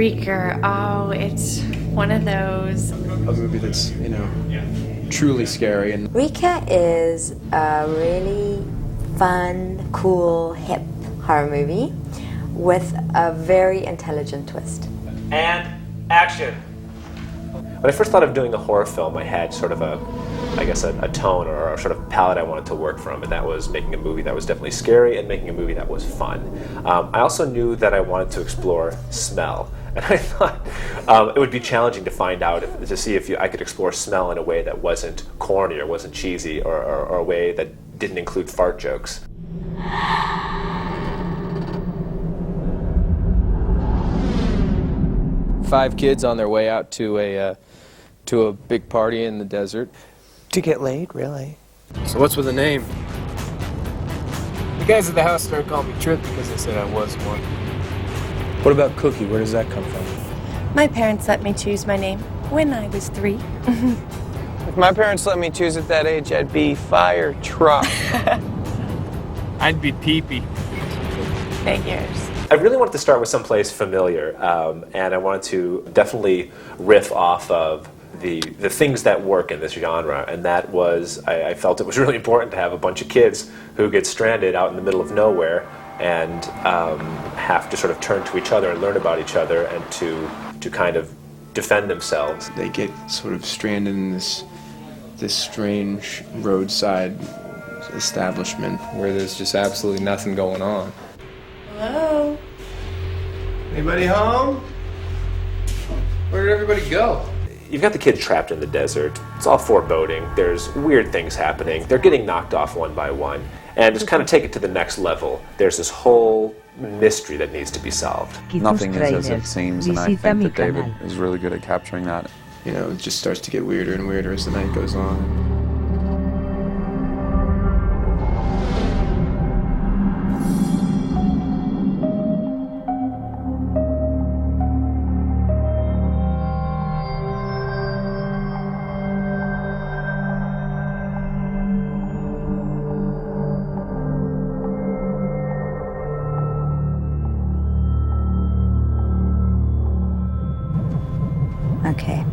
Reeker, oh, it's one of those. A movie that's, you know, truly scary. And Reeker is a really fun, cool, hip horror movie with a very intelligent twist. And action. When I first thought of doing a horror film, I had sort of a tone or a sort of palette I wanted to work from, and that was making a movie that was definitely scary and making a movie that was fun. I also knew that I wanted to explore smell, and I thought it would be challenging to find out, to see if I could explore smell in a way that wasn't corny or wasn't cheesy, or a way that didn't include fart jokes. five kids on their way out to a big party in the desert. To get laid, really? So what's with the name? The guys at the house started calling me Trip because they said I was one. What about Cookie? Where does that come from? My parents let me choose my name when I was 3. If my parents let me choose at that age, I'd be Fire Truck. I'd be Pee-Pee. Figures. I really wanted to start with someplace familiar, and I wanted to definitely riff off of the things that work in this genre, and that was, I felt it was really important to have a bunch of kids who get stranded out in the middle of nowhere and have to sort of turn to each other and learn about each other and to kind of defend themselves. They get sort of stranded in this strange roadside establishment where there's just absolutely nothing going on. Hello? Anybody home? Where did everybody go? You've got the kids trapped in the desert. It's all foreboding. There's weird things happening. They're getting knocked off one by one. And just kind of take it to the next level. There's this whole mystery that needs to be solved. Nothing is as it seems, and I think that David is really good at capturing that. You know, it just starts to get weirder and weirder as the night goes on. Okay.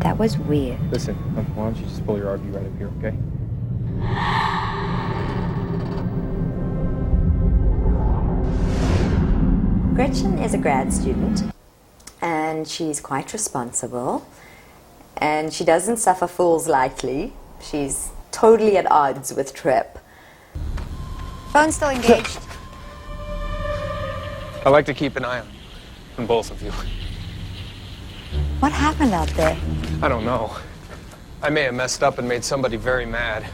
That was weird. Listen, why don't you just pull your RV right up here, okay? Gretchen is a grad student, and she's quite responsible, and she doesn't suffer fools lightly. She's totally at odds with Trip. Phone's still engaged. I like to keep an eye on both of you. What happened out there? I don't know. I may have messed up and made somebody very mad,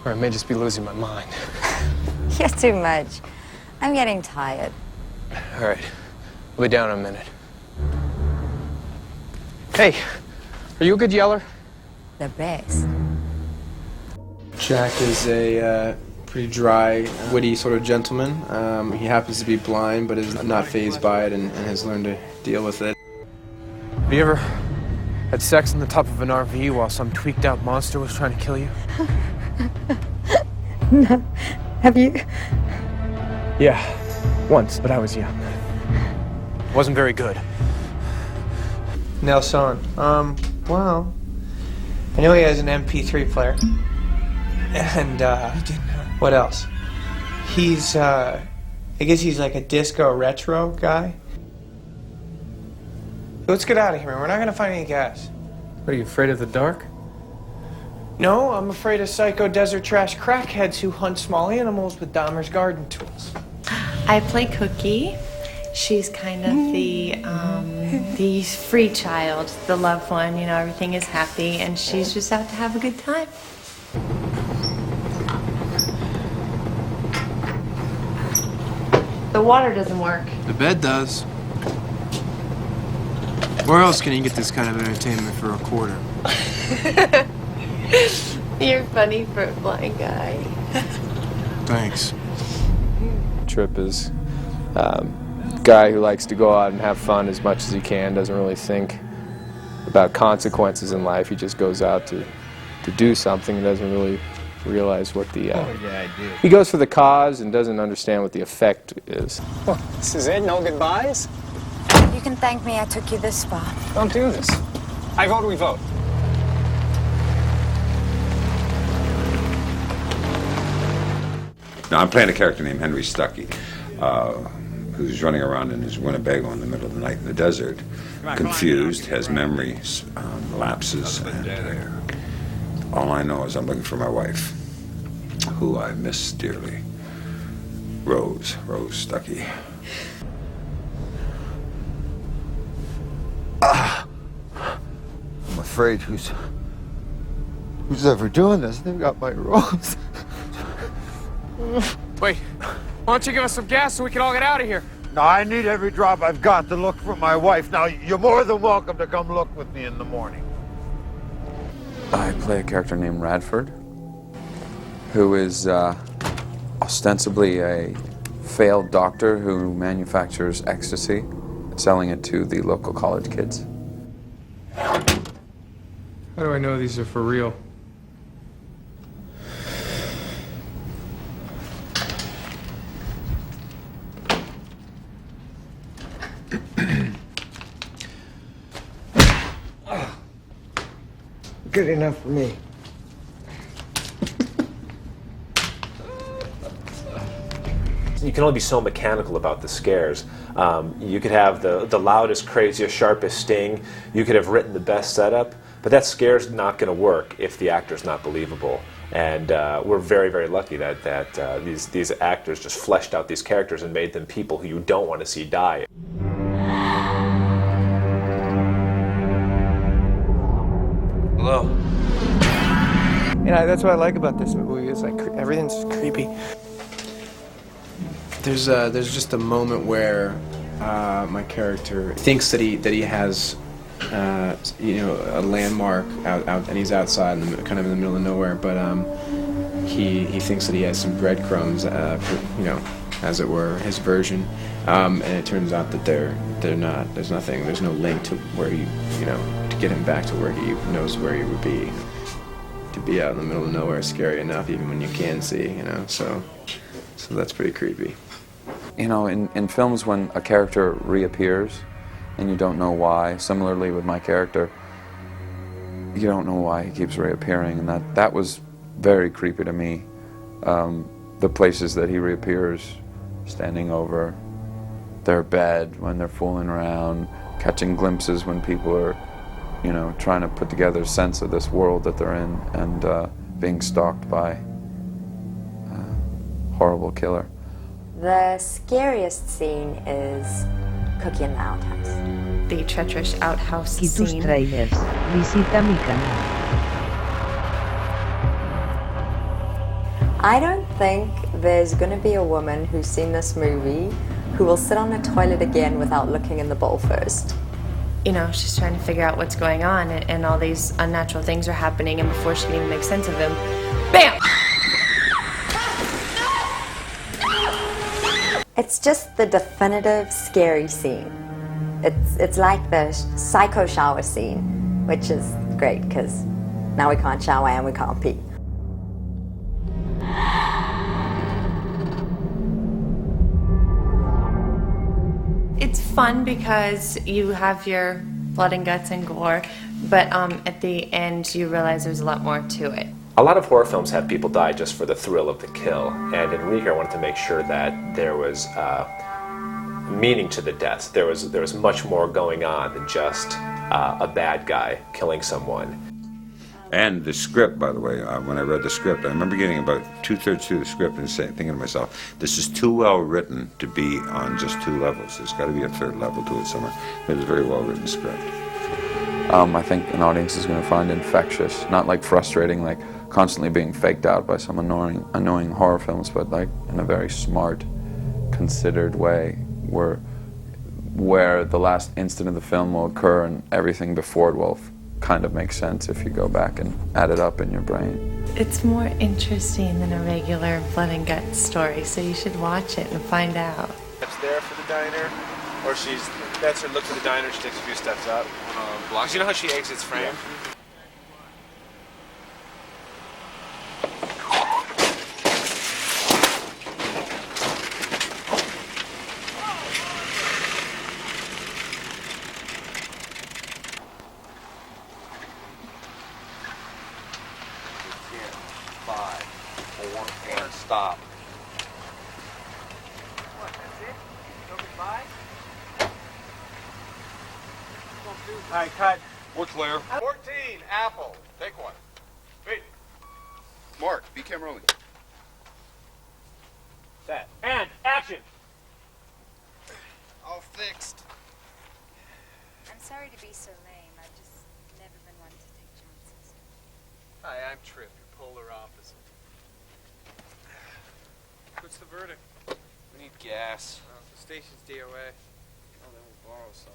or I may just be losing my mind. You're too much. I'm getting tired. All right, I'll be down in a minute. Hey, are you a good yeller? The best. Jack is a pretty dry, witty sort of gentleman. He happens to be blind, but is not fazed by it and has learned to deal with it. Have you ever had sex on the top of an RV while some tweaked out monster was trying to kill you? No. Have you? Yeah, once, but I was young. Wasn't very good. Nelson, well, I know he has an MP3 player. And, what else? He's, I guess he's like a disco retro guy. Let's get out of here, man. We're not gonna find any gas. What, are you afraid of the dark? No, I'm afraid of psycho desert trash crackheads who hunt small animals with Dahmer's garden tools. I play Cookie. She's kind of the free child, the loved one, you know, everything is happy, and she's just out to have a good time. The water doesn't work. The bed does. Where else can you get this kind of entertainment for a quarter? You're funny for a blind guy. Thanks. Trip is a guy who likes to go out and have fun as much as he can, doesn't really think about consequences in life. He just goes out to do something and doesn't really realize what the... Oh, yeah, I do. He goes for the cause and doesn't understand what the effect is. This is it? No goodbyes? You can thank me I took you this far. Don't do this. I vote, we vote. Now, I'm playing a character named Henry Stuckey, who's running around in his Winnebago in the middle of the night in the desert, confused, has memories, lapses, and all I know is I'm looking for my wife, who I miss dearly. Rose Stuckey. I'm afraid who's ever doing this? They've got my Rose. Wait, why don't you give us some gas so we can all get out of here? Now, I need every drop I've got to look for my wife. Now, you're more than welcome to come look with me in the morning. I play a character named Radford, who is ostensibly a failed doctor who manufactures ecstasy, selling it to the local college kids. How do I know these are for real? Good enough for me. You can only be so mechanical about the scares. You could have the loudest, craziest, sharpest sting. You could have written the best setup, but that scare's not going to work if the actor's not believable. And we're very, very lucky that these actors just fleshed out these characters and made them people who you don't want to see die. Hello. You know, that's what I like about this movie. It's like everything's creepy. There's just a moment where my character thinks that he has a landmark out and he's outside kind of in the middle of nowhere, but he thinks that he has some breadcrumbs, as it were, his version, and it turns out that they're not. There's nothing. There's no link to where to get him back to where he knows where he would be. To be out in the middle of nowhere is scary enough, even when you can see, so that's pretty creepy. In films when a character reappears and you don't know why, similarly with my character, you don't know why he keeps reappearing, and that was very creepy to me. The places that he reappears, standing over their bed when they're fooling around, catching glimpses when people are trying to put together a sense of this world that they're in, and being stalked by a horrible killer. The scariest scene is Cookie in the outhouse. The treacherous outhouse Y tus scene. tráilers. Visita mi canal. I don't think there's going to be a woman who's seen this movie who will sit on a toilet again without looking in the bowl first. She's trying to figure out what's going on, and all these unnatural things are happening, and before she can even make sense of them, BAM! It's just the definitive scary scene. It's like the psycho shower scene, which is great because now we can't shower and we can't pee. It's fun because you have your blood and guts and gore, but at the end you realize there's a lot more to it. A lot of horror films have people die just for the thrill of the kill, and in Reeker I wanted to make sure that there was meaning to the deaths. There was much more going on than just a bad guy killing someone. And the script, by the way, when I read the script, I remember getting about 2/3 through the script and thinking to myself, this is too well written to be on just 2 levels. There's got to be a 3rd level to it somewhere. It was a very well written script. I think an audience is going to find infectious, not like frustrating, like constantly being faked out by some annoying horror films, but like in a very smart, considered way, where the last instant of the film will occur and everything before it will kind of make sense if you go back and add it up in your brain. It's more interesting than a regular blood and guts story, so you should watch it and find out. Steps there for the diner, or that's her look for the diner, she takes a few steps up. Because you know how she exits frame? Yeah. stop. What, that's it? No goodbye? All right, cut. We're clear. 14, Apple. Take one. Wait. Mark, be camera rolling. Set. And action. All fixed. I'm sorry to be so lame. I've just never been one to take chances. Hi, I'm Trip, your polar opposite. What's the verdict? We need gas. Well, the station's DOA. Oh, then we'll borrow some.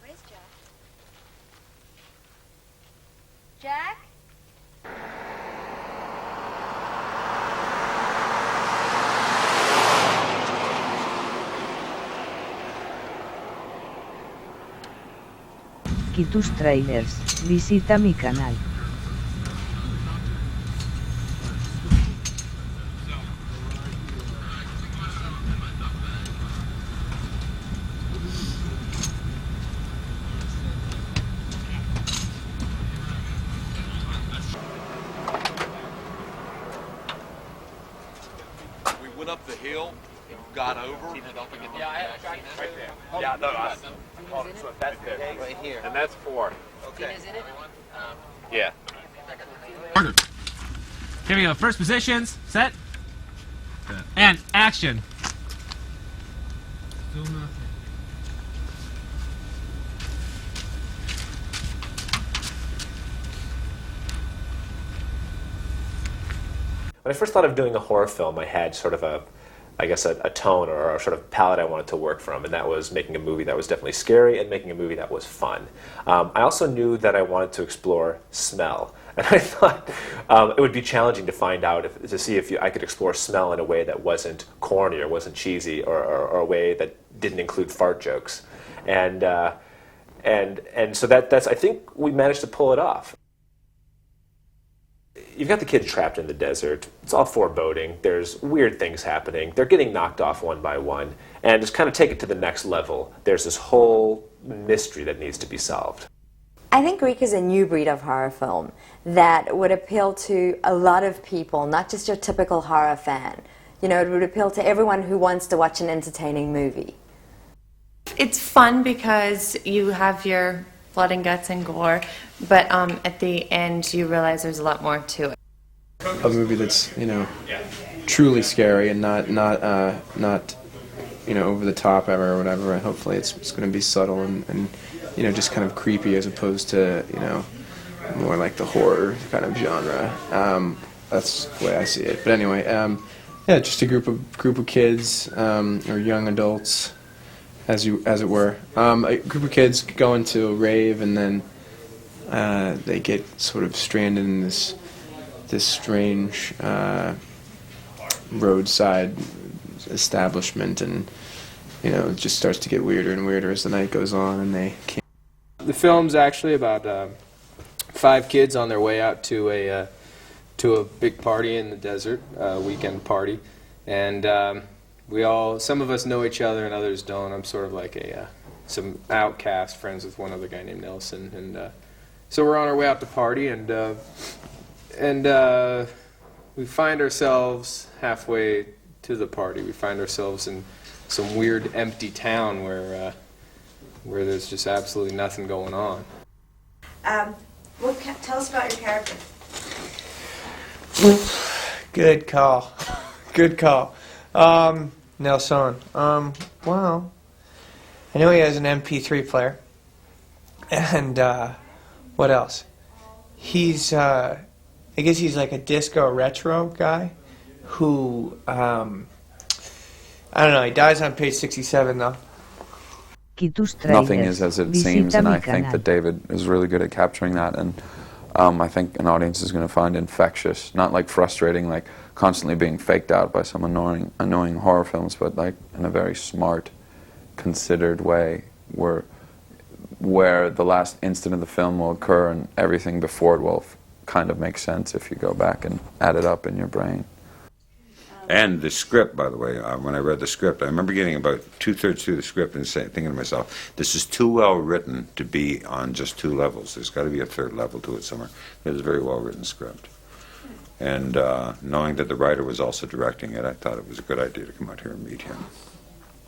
Where's Jack? Jack? Tus trailers, visita mi canal. We went up the hill, got over. Yeah, I have Jack right there. Yeah, no, so that's there. Right here. And that's 4. Okay. Yeah. Here we go. First positions. Set. And action. Still nothing. When I first thought of doing a horror film, I had sort of a tone or a sort of palette I wanted to work from, and that was making a movie that was definitely scary and making a movie that was fun. I also knew that I wanted to explore smell, and I thought it would be challenging to find out to see if I could explore smell in a way that wasn't corny or wasn't cheesy or a way that didn't include fart jokes, and so that's I think we managed to pull it off. You've got the kids trapped in the desert. It's all foreboding. There's weird things happening. They're getting knocked off one by one. And just kind of take it to the next level. There's this whole mystery that needs to be solved. I think Reeker is a new breed of horror film that would appeal to a lot of people, not just your typical horror fan. You know, it would appeal to everyone who wants to watch an entertaining movie. It's fun because you have your blood and guts and gore, but at the end you realize there's a lot more to it. A movie that's, you know, truly scary and not you know, over the top ever or whatever. And hopefully it's going to be subtle and you know, just kind of creepy as opposed to, you know, more like the horror kind of genre. That's the way I see it. But anyway, yeah, just a group of kids or young adults, as it were. A group of kids go into a rave and then they get sort of stranded in this strange roadside establishment, and you know, it just starts to get weirder and weirder as the night goes on, and they can't. The film's actually about 5 kids on their way out to a big party in the desert, weekend party, and some of us know each other and others don't. I'm sort of like some outcast, friends with one other guy named Nelson, and so we're on our way out to party, and we find ourselves halfway to the party. We find ourselves in some weird empty town where there's just absolutely nothing going on. Tell us about your character. Good call. Good call. Nelson. Well, I know he has an MP3 player. And, what else? He's, I guess he's like a disco retro guy who, I don't know, he dies on page 67 though. Nothing is as it seems, and I think that David is really good at capturing that, and I think an audience is going to find infectious, not like frustrating, like constantly being faked out by some annoying horror films, but like in a very smart, considered way, where the last instant of the film will occur and everything before it will kind of make sense if you go back and add it up in your brain. And the script, by the way, when I read the script, I remember getting about 2/3 through the script and thinking to myself, this is too well written to be on just 2 levels. There's got to be a 3rd level to it somewhere. It was a very well written script. And knowing that the writer was also directing it, I thought it was a good idea to come out here and meet him.